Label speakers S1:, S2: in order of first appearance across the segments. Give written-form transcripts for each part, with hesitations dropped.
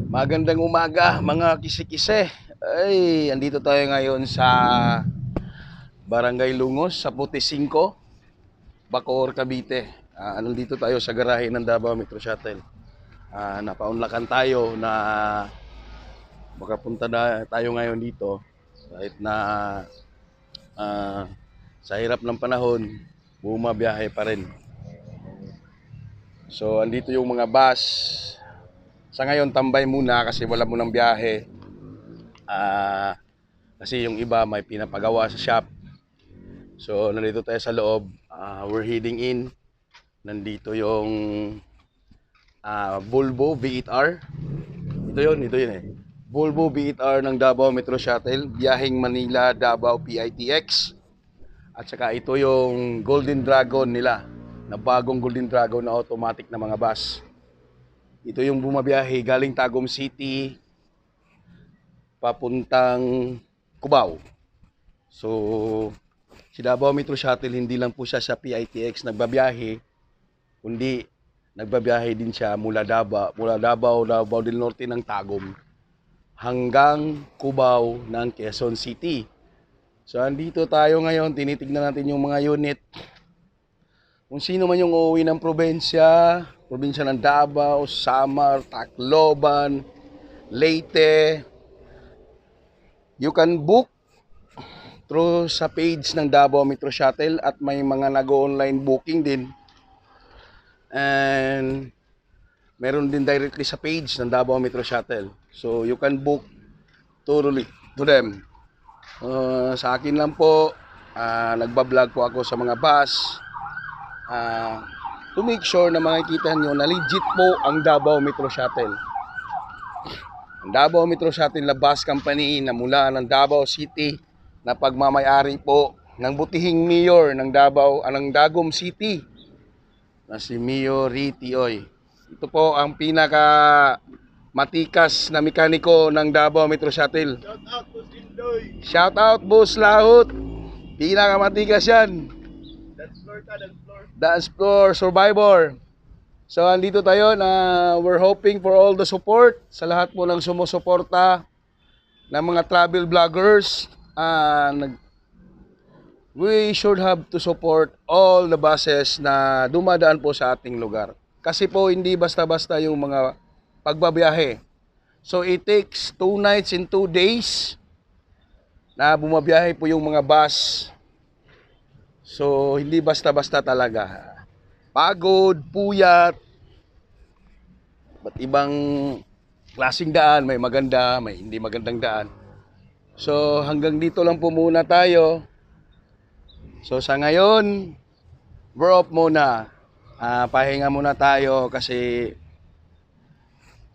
S1: Magandang umaga mga kise-kise. Ay, andito tayo ngayon sa Barangay Lungos sa Puti 5, Bacoor, Cavite. Nandito tayo sa garahe ng Davao Metro Shuttle. Napaunlakan tayo na makapunta na tayo ngayon dito kahit na sa hirap ng panahon, bumabiyahe pa rin. So, andito yung mga bus. Sa ngayon, tambay muna kasi wala munang biyahe. Kasi yung iba may pinapagawa sa shop. So, nandito tayo sa loob. We're heading in. Nandito yung Volvo V8R. Ito yun eh. Volvo V8R ng Davao Metro Shuttle. Biyaheng Manila, Davao PITX. At saka ito yung Golden Dragon nila. Na bagong Golden Dragon na automatic na mga bus. Ito yung bumabiyahe galing Tagum City papuntang Cubao. So, si Davao Metro Shuttle hindi lang po siya sa PITX nagbabiyahe, kundi nagbabiyahe din siya mula Davao del Norte ng Tagum hanggang Cubao ng Quezon City. So, andito tayo ngayon, tinitignan natin yung mga unit. Kung sino man yung uuwi ng probinsya ng Davao, Samar, Tacloban, Leyte, you can book through sa page ng Davao Metro Shuttle at may mga nag-online booking din. And meron din directly sa page ng Davao Metro Shuttle. So you can book to them. Sa akin lang po, nagbablog po ako sa mga bus. To make sure na makikita nyo na legit po ang Davao Metro Shuttle. Ang Davao Metro Shuttle na bus company na mula ng Davao City na pagmamayari po ng butihing mayor ng Dagum City na si Mayor Ritioy. Ito po ang pinaka matikas na mekaniko ng Davao Metro Shuttle. Shout out Boss Lahot. Pinaka matikas yan. Dance floor survivor. So andito tayo na we're hoping for all the support sa lahat po ng sumusuporta ng mga travel vloggers. We should have to support all the buses na dumadaan po sa ating lugar. Kasi po hindi basta-basta yung mga pagbabiyahe. So it takes 2 nights and 2 days na bumabiyahe po yung mga bus. So hindi basta-basta talaga. Pagod, puyat, ba't ibang klaseng daan, may maganda, may hindi magandang daan. So hanggang dito lang po muna tayo. So sa ngayon, we're off muna. Pahinga muna tayo kasi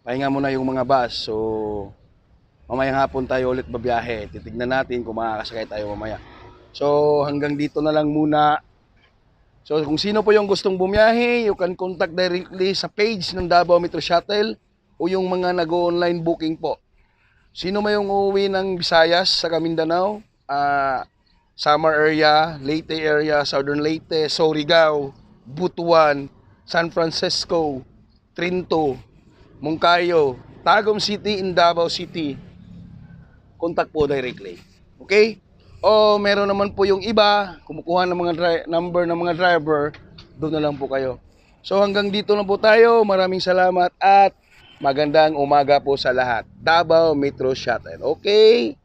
S1: pahinga muna yung mga bus. So mamayang hapon tayo ulit babiyahe. Titignan natin kung makakasakay tayo mamaya. So hanggang dito na lang muna. So kung sino po yung gustong bumiyahe, you can contact directly sa page ng Davao Metro Shuttle o yung mga nag-online booking po. Sino may yung uuwi ng Visayas sa Mindanao, Samar area, Leyte area, Southern Leyte, Surigao, Butuan, San Francisco, Trinto, Moncayo, Tagum City in Davao City, contact po directly. Okay? O meron naman po yung iba, kumukuha ng mga number ng mga driver, doon na lang po kayo. So hanggang dito na po tayo. Maraming salamat at magandang umaga po sa lahat. Davao Metro Shuttle. Okay?